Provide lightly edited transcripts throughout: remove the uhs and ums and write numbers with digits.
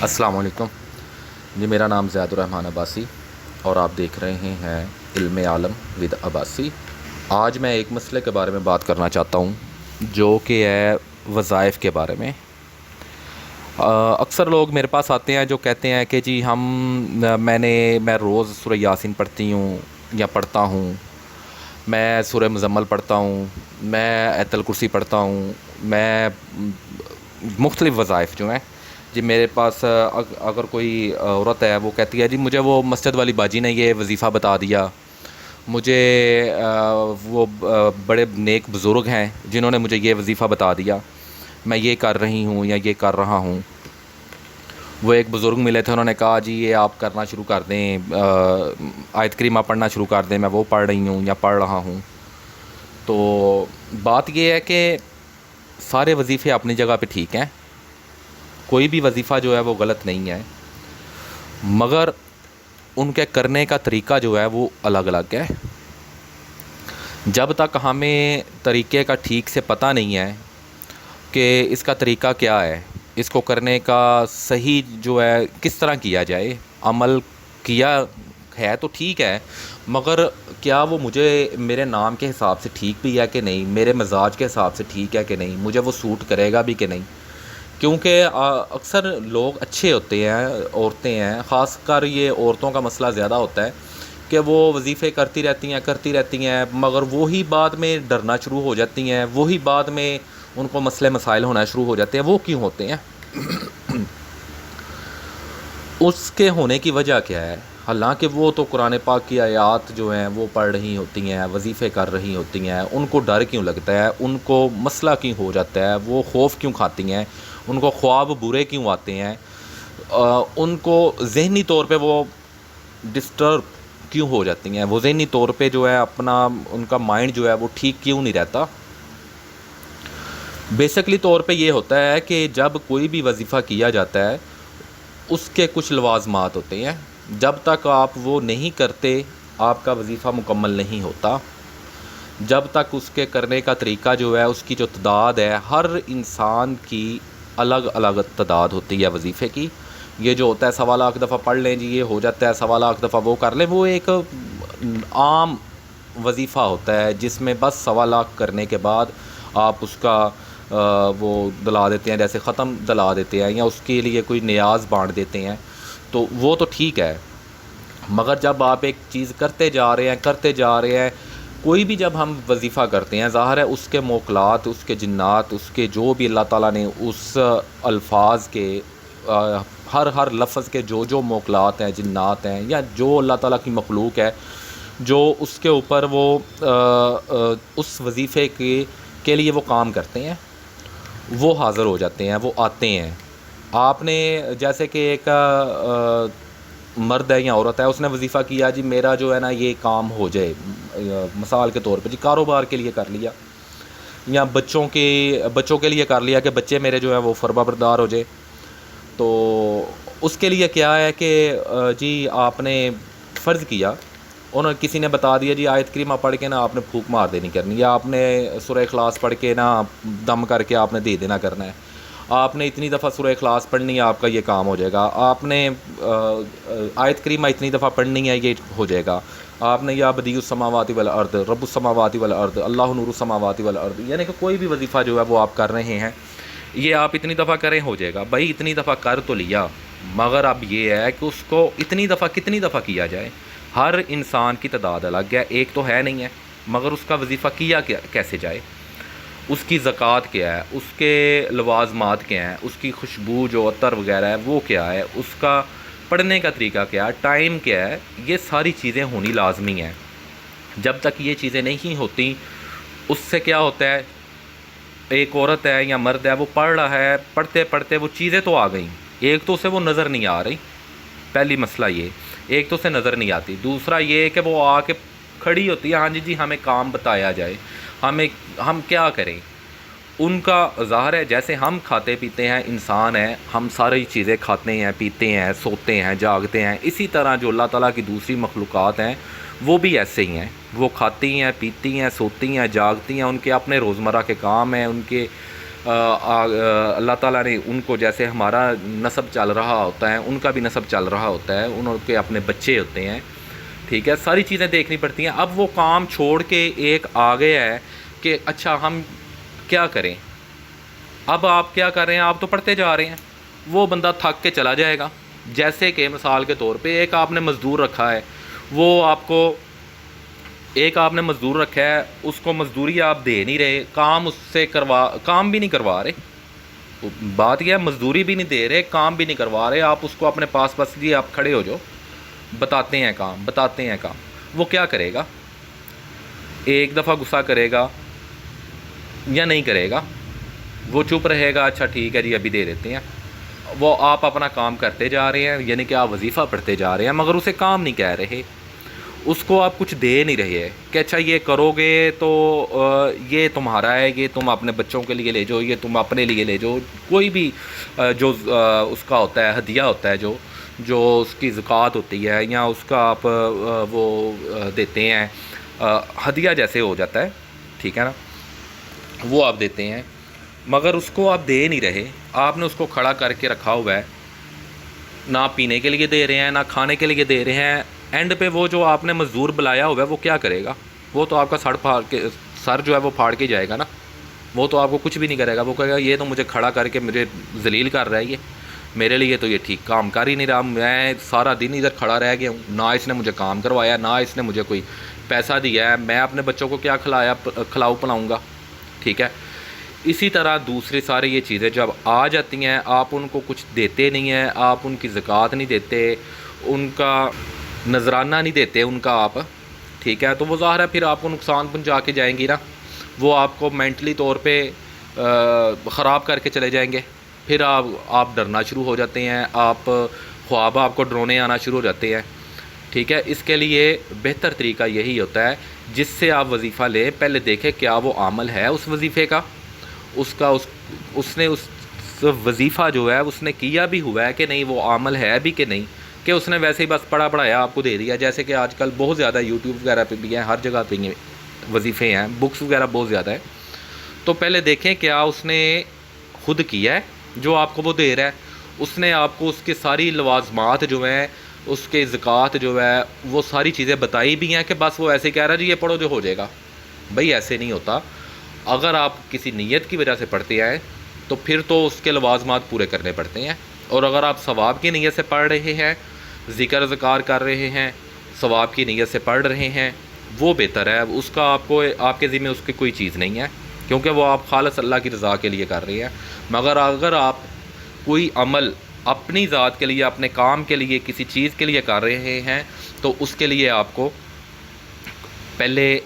السلام علیکم جی، میرا نام زید الرحمن عباسی اور آپ دیکھ رہے ہیں علم عالم ود عباسی۔ آج میں ایک مسئلے کے بارے میں بات کرنا چاہتا ہوں جو کہ ہے وظائف کے بارے میں۔ اکثر لوگ میرے پاس آتے ہیں جو کہتے ہیں کہ جی میں روز سورہ یاسین پڑھتی ہوں یا پڑھتا ہوں، میں سورہ مزمل پڑھتا ہوں، میں آیت الکرسی پڑھتا ہوں، میں مختلف وظائف جو ہیں جی میرے پاس اگر کوئی عورت ہے وہ کہتی ہے جی مجھے وہ مسجد والی باجی نے یہ وظیفہ بتا دیا، مجھے وہ بڑے نیک بزرگ ہیں جنہوں نے مجھے یہ وظیفہ بتا دیا، میں یہ کر رہی ہوں یا یہ کر رہا ہوں۔ وہ ایک بزرگ ملے تھے، انہوں نے کہا جی یہ آپ کرنا شروع کر دیں، آیت کریمہ پڑھنا شروع کر دیں، میں وہ پڑھ رہی ہوں یا پڑھ رہا ہوں۔ تو بات یہ ہے کہ سارے وظیفے اپنی جگہ پہ ٹھیک ہیں، کوئی بھی وظیفہ جو ہے وہ غلط نہیں ہے، مگر ان کے کرنے کا طریقہ جو ہے وہ الگ الگ ہے۔ جب تک ہمیں طریقے کا ٹھیک سے پتہ نہیں ہے کہ اس کا طریقہ کیا ہے، اس کو کرنے کا صحیح جو ہے کس طرح کیا جائے، عمل کیا ہے تو ٹھیک ہے، مگر کیا وہ مجھے میرے نام کے حساب سے ٹھیک بھی ہے کہ نہیں، میرے مزاج کے حساب سے ٹھیک ہے کہ نہیں، مجھے وہ سوٹ کرے گا بھی کہ نہیں۔ کیونکہ اکثر لوگ اچھے ہوتے ہیں، عورتیں ہیں، خاص کر یہ عورتوں کا مسئلہ زیادہ ہوتا ہے کہ وہ وظیفے کرتی رہتی ہیں مگر وہی بعد میں ڈرنا شروع ہو جاتی ہیں، وہی بعد میں ان کو مسئلے مسائل ہونا شروع ہو جاتے ہیں۔ وہ کیوں ہوتے ہیں؟ اس کے ہونے کی وجہ کیا ہے؟ حالانکہ وہ تو قرآن پاک کی آیات جو ہیں وہ پڑھ رہی ہوتی ہیں، وظیفے کر رہی ہوتی ہیں، ان کو ڈر کیوں لگتا ہے، ان کو مسئلہ کیوں ہو جاتا ہے، وہ خوف کیوں کھاتی ہیں، ان کو خواب برے کیوں آتے ہیں، ان کو ذہنی طور پہ وہ ڈسٹرب کیوں ہو جاتی ہیں، وہ ذہنی طور پہ جو ہے اپنا ان کا مائنڈ جو ہے وہ ٹھیک کیوں نہیں رہتا؟ بیسکلی طور پہ یہ ہوتا ہے کہ جب کوئی بھی وظیفہ کیا جاتا ہے اس کے کچھ لوازمات ہوتے ہیں، جب تک آپ وہ نہیں کرتے آپ کا وظیفہ مکمل نہیں ہوتا۔ جب تک اس کے کرنے کا طریقہ جو ہے، اس کی جو تعداد ہے، ہر انسان کی الگ الگ تعداد ہوتی ہے وظیفے کی۔ یہ جو ہوتا ہے 1.25 دفعہ پڑھ لیں جی یہ ہو جاتا ہے، 1.25 دفعہ وہ کر لیں، وہ ایک عام وظیفہ ہوتا ہے جس میں بس 1.25 کرنے کے بعد آپ اس کا وہ دلا دیتے ہیں، جیسے ختم دلا دیتے ہیں یا اس کے لیے کوئی نیاز بانٹ دیتے ہیں، تو وہ تو ٹھیک ہے۔ مگر جب آپ ایک چیز کرتے جا رہے ہیں، کوئی بھی جب ہم وظیفہ کرتے ہیں، ظاہر ہے اس کے موکلات، اس کے جنات، اس کے جو بھی اللہ تعالیٰ نے اس الفاظ کے ہر لفظ کے جو موکلات ہیں، جنات ہیں، یا جو اللہ تعالیٰ کی مخلوق ہے جو اس کے اوپر وہ اس وظیفے کے لیے وہ کام کرتے ہیں، وہ حاضر ہو جاتے ہیں، وہ آتے ہیں۔ آپ نے جیسے کہ ایک مرد ہے یا عورت ہے، اس نے وظیفہ کیا جی میرا جو ہے نا یہ کام ہو جائے، مثال کے طور پہ جی کاروبار کے لیے کر لیا، یا بچوں کے لیے کر لیا کہ بچے میرے جو ہے وہ فرما بردار ہو جائے، تو اس کے لیے کیا ہے کہ جی آپ نے فرض کیا، کسی نے بتا دیا جی آیت کریمہ پڑھ کے نا آپ نے پھونک مار دینی کرنی، یا آپ نے سورہ اخلاص پڑھ کے نا دم کر کے آپ نے دے دینا کرنا ہے، آپ نے اتنی دفعہ سورہ اخلاص پڑھنی ہے، آپ کا یہ کام ہو جائے گا، آپ نے آیت کریمہ اتنی دفعہ پڑھنی ہے، یہ ہو جائے گا، آپ نے یا بدیع السماوات والارض رب السماوات والارض اللہ نور السماوات والارض، یعنی کہ کوئی بھی وظیفہ جو ہے وہ آپ کر رہے ہیں، یہ آپ اتنی دفعہ کریں ہو جائے گا۔ بھائی اتنی دفعہ کر تو لیا، مگر اب یہ ہے کہ اس کو اتنی دفعہ کتنی دفعہ کیا جائے، ہر انسان کی تعداد الگ ہے، ایک تو ہے نہیں ہے، مگر اس کا وظیفہ کیا کیسے جائے، اس کی زکوٰۃ کیا ہے، اس کے لوازمات کیا ہیں، اس کی خوشبو جو عطر وغیرہ ہے وہ کیا ہے، اس کا پڑھنے کا طریقہ کیا ہے، ٹائم کیا ہے، یہ ساری چیزیں ہونی لازمی ہیں۔ جب تک یہ چیزیں نہیں ہوتی، اس سے کیا ہوتا ہے، ایک عورت ہے یا مرد ہے وہ پڑھ رہا ہے، پڑھتے پڑھتے وہ چیزیں تو آ گئیں، ایک تو اسے وہ نظر نہیں آ رہی، پہلی مسئلہ یہ، ایک تو اسے نظر نہیں آتی، دوسرا یہ کہ وہ آ کے کھڑی ہوتی ہے، ہاں جی ہمیں کام بتایا جائے، ہم کیا کریں۔ ان کا ظاہر ہے جیسے ہم کھاتے پیتے ہیں، انسان ہیں، ہم ساری چیزیں کھاتے ہیں، پیتے ہیں، سوتے ہیں، جاگتے ہیں، اسی طرح جو اللہ تعالیٰ کی دوسری مخلوقات ہیں وہ بھی ایسے ہی ہیں، وہ کھاتی ہیں، پیتی ہیں، سوتی ہیں، جاگتی ہیں، ان کے اپنے روزمرہ کے کام ہیں، ان کے اللہ تعالیٰ نے ان کو جیسے ہمارا نسب چل رہا ہوتا ہے ان کا بھی نسب چل رہا ہوتا ہے، ان کے اپنے بچے ہوتے ہیں، ٹھیک ہے، ساری چیزیں دیکھنی پڑتی ہیں۔ اب وہ کام چھوڑ کے ایک آ گیا ہے کہ اچھا ہم کیا کریں، اب آپ کیا کر رہے ہیں، آپ تو پڑھتے جا رہے ہیں، وہ بندہ تھک کے چلا جائے گا۔ جیسے کہ مثال کے طور پہ ایک آپ نے مزدور رکھا ہے، وہ آپ کو ایک آپ نے مزدور رکھا ہے، اس کو مزدوری آپ دے نہیں رہے، کام اس سے کام بھی نہیں کروا رہے، بات یہ ہے مزدوری بھی نہیں دے رہے، کام بھی نہیں کروا رہے، آپ اس کو اپنے پاس بس لیے آپ کھڑے ہو جاؤ، بتاتے ہیں کام، وہ کیا کرے گا؟ ایک دفعہ غصہ کرے گا یا نہیں کرے گا؟ وہ چپ رہے گا، اچھا ٹھیک ہے جی ابھی دے دیتے ہیں۔ وہ آپ اپنا کام کرتے جا رہے ہیں، یعنی کہ آپ وظیفہ پڑھتے جا رہے ہیں، مگر اسے کام نہیں کہہ رہے، اس کو آپ کچھ دے نہیں رہے کہ اچھا یہ کرو گے تو یہ تمہارا ہے، یہ تم اپنے بچوں کے لیے لے جاؤ، یہ تم اپنے لیے لے جاؤ، کوئی بھی جو اس کا ہوتا ہے ہدیہ ہوتا ہے، جو اس کی زکوٰۃ ہوتی ہے یا اس کا آپ وہ دیتے ہیں، ہدیہ جیسے ہو جاتا ہے، ٹھیک ہے نا، وہ آپ دیتے ہیں، مگر اس کو آپ دے نہیں رہے، آپ نے اس کو کھڑا کر کے رکھا ہوا ہے، نہ پینے کے لیے دے رہے ہیں، نہ کھانے کے لیے دے رہے ہیں۔ اینڈ پہ وہ جو آپ نے مزدور بلایا ہوا ہے وہ کیا کرے گا؟ وہ تو آپ کا سر جو ہے وہ پھاڑ کے جائے گا نا، وہ تو آپ کو کچھ بھی نہیں کرے گا، وہ کہے گا یہ تو مجھے کھڑا کر کے مجھے ذلیل کر رہا ہے، یہ میرے لیے تو یہ ٹھیک کام کر ہی نہیں رہا، میں سارا دن ادھر کھڑا رہ گیا ہوں، نہ اس نے مجھے کام کروایا، نہ اس نے مجھے کوئی پیسہ دیا ہے، میں اپنے بچوں کو کیا کھلاؤ پلاؤں گا، ٹھیک ہے۔ اسی طرح دوسری ساری یہ چیزیں جب آ جاتی ہیں، آپ ان کو کچھ دیتے نہیں ہیں، آپ ان کی زکوٰۃ نہیں دیتے، ان کا نذرانہ نہیں دیتے ان کا آپ، ٹھیک ہے، تو وہ ظاہر ہے پھر آپ کو نقصان پہنچا کے جائیں گی نا، وہ آپ کو مینٹلی طور پہ خراب کر کے چلے جائیں گے، پھر آپ ڈرنا شروع ہو جاتے ہیں، خواب آپ کو ڈرونے آنا شروع ہو جاتے ہیں، ٹھیک ہے۔ اس کے لیے بہتر طریقہ یہی ہوتا ہے جس سے آپ وظیفہ لیں، پہلے دیکھیں کیا وہ عمل ہے اس وظیفے کا، اس نے اس وظیفہ جو ہے اس نے کیا بھی ہوا ہے کہ نہیں، وہ عمل ہے بھی کہ نہیں، کہ اس نے ویسے ہی بس پڑھایا آپ کو دے دیا، جیسے کہ آج کل بہت زیادہ یوٹیوب وغیرہ پہ بھی ہیں، ہر جگہ پہ وظیفے ہیں، بکس وغیرہ بہت زیادہ ہے، تو پہلے دیکھیں کیا اس نے خود کیا ہے جو آپ کو وہ دے رہا ہے، اس نے آپ کو اس کے ساری لوازمات جو ہیں، اس کے زکوٰۃ جو ہے وہ ساری چیزیں بتائی بھی ہیں کہ بس وہ ایسے کہہ رہا ہے جی یہ پڑھو جو ہو جائے گا؟ بھائی ایسے نہیں ہوتا، اگر آپ کسی نیت کی وجہ سے پڑھتے ہیں تو پھر تو اس کے لوازمات پورے کرنے پڑتے ہیں، اور اگر آپ ثواب کی نیت سے پڑھ رہے ہیں، ذکر اذکار کر رہے ہیں، ثواب کی نیت سے پڑھ رہے ہیں، وہ بہتر ہے، اس کا آپ کے ذمہ اس کی کوئی چیز نہیں ہے، کیونکہ وہ آپ خالص اللہ کی رضا کے لیے کر رہے ہیں۔ مگر اگر آپ کوئی عمل اپنی ذات کے لیے، اپنے کام کے لیے، کسی چیز کے لیے کر رہے ہیں تو اس کے لیے آپ کو پہلے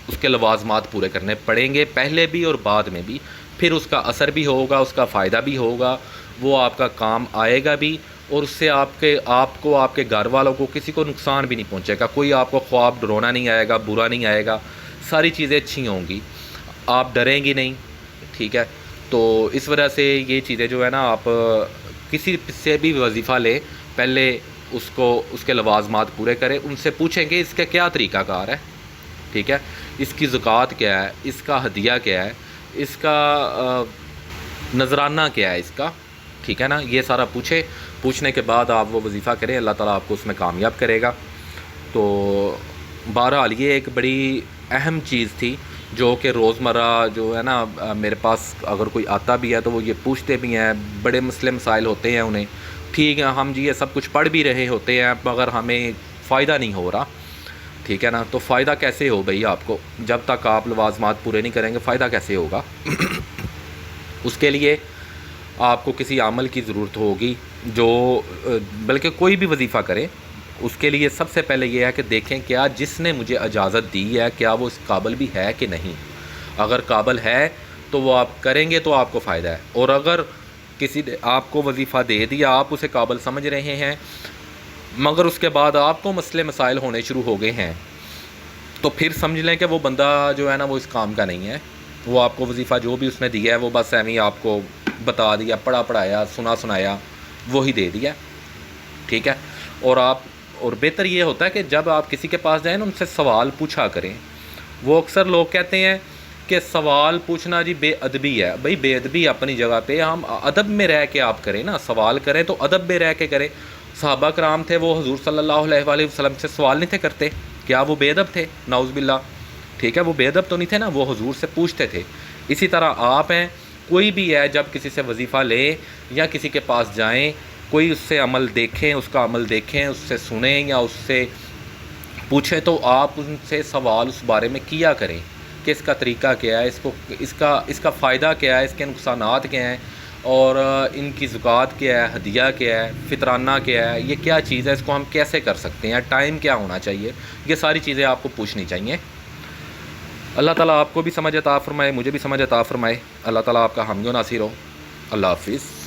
اس کے لوازمات پورے کرنے پڑیں گے، پہلے بھی اور بعد میں بھی، پھر اس کا اثر بھی ہوگا، اس کا فائدہ بھی ہوگا، وہ آپ کا کام آئے گا بھی، اور اس سے آپ کو آپ کے گھر والوں کو کسی کو نقصان بھی نہیں پہنچے گا، کوئی آپ کو خواب ڈرونا نہیں آئے گا، برا نہیں آئے گا، ساری چیزیں اچھی ہوں گی، آپ ڈریں گی نہیں، ٹھیک ہے۔ تو اس وجہ سے یہ چیزیں جو ہے نا، آپ کسی سے بھی وظیفہ لیں، پہلے اس کے لوازمات پورے کریں، ان سے پوچھیں کہ اس کا کیا طریقہ کار ہے، ٹھیک ہے، اس کی زکوٰۃ کیا ہے، اس کا ہدیہ کیا ہے، اس کا نذرانہ کیا ہے اس کا، ٹھیک ہے نا، یہ سارا پوچھنے کے بعد آپ وہ وظیفہ کریں، اللہ تعالیٰ آپ کو اس میں کامیاب کرے گا۔ تو بہرحال یہ ایک بڑی اہم چیز تھی جو کہ روزمرہ جو ہے نا، میرے پاس اگر کوئی آتا بھی ہے تو وہ یہ پوچھتے بھی ہیں، بڑے مسئلے مسائل ہوتے ہیں انہیں، ٹھیک ہے، ہم جی یہ سب کچھ پڑھ بھی رہے ہوتے ہیں مگر ہمیں فائدہ نہیں ہو رہا، ٹھیک ہے نا، تو فائدہ کیسے ہو بھئی آپ کو، جب تک آپ لوازمات پورے نہیں کریں گے فائدہ کیسے ہوگا؟ اس کے لیے آپ کو کسی عمل کی ضرورت ہوگی، بلکہ کوئی بھی وظیفہ کریں، اس کے لیے سب سے پہلے یہ ہے کہ دیکھیں کیا جس نے مجھے اجازت دی ہے کیا وہ اس قابل بھی ہے کہ نہیں، اگر قابل ہے تو وہ آپ کریں گے تو آپ کو فائدہ ہے، اور اگر کسی نے آپ کو وظیفہ دے دیا، آپ اسے قابل سمجھ رہے ہیں مگر اس کے بعد آپ کو مسئلے مسائل ہونے شروع ہو گئے ہیں، تو پھر سمجھ لیں کہ وہ بندہ جو ہے نا وہ اس کام کا نہیں ہے، وہ آپ کو وظیفہ جو بھی اس نے دیا ہے وہ بس ایویں آپ کو بتا دیا، پڑھایا، سنایا، وہی دے دیا، ٹھیک ہے۔ اور بہتر یہ ہوتا ہے کہ جب آپ کسی کے پاس جائیں نا، ان سے سوال پوچھا کریں۔ وہ اکثر لوگ کہتے ہیں کہ سوال پوچھنا جی بے ادبی ہے. بھائی بے ادبی اپنی جگہ پہ، ہم ادب میں رہ کے آپ کریں نا، سوال کریں تو ادب میں رہ کے کریں. صحابہ کرام تھے وہ حضور صلی اللہ علیہ وآلہ وسلم سے سوال نہیں تھے کرتے، کیا وہ بے ادب تھے؟ نعوذ باللہ. ٹھیک ہے، وہ بے ادب تو نہیں تھے نا، وہ حضور سے پوچھتے تھے. اسی طرح آپ ہیں، کوئی بھی ہے جب کسی سے وظیفہ لیں یا کسی کے پاس جائیں، کوئی اس سے عمل دیکھیں، اس کا عمل دیکھیں، اس سے سنیں یا اس سے پوچھیں، تو آپ ان سے سوال اس بارے میں کیا کریں کہ اس کا طریقہ کیا ہے، اس کا فائدہ کیا ہے، اس کے نقصانات کیا ہیں، اور ان کی زکوٰۃ کیا ہے، ہدیہ کیا ہے، فطرانہ کیا ہے، یہ کیا چیز ہے، اس کو ہم کیسے کر سکتے ہیں، ٹائم کیا ہونا چاہیے. یہ ساری چیزیں آپ کو پوچھنی چاہیے. اللہ تعالیٰ آپ کو بھی سمجھ عطا فرمائے، مجھے بھی سمجھ عطا فرمائے. اللہ تعالیٰ آپ کا حامی و ناصر ہو. اللہ حافظ.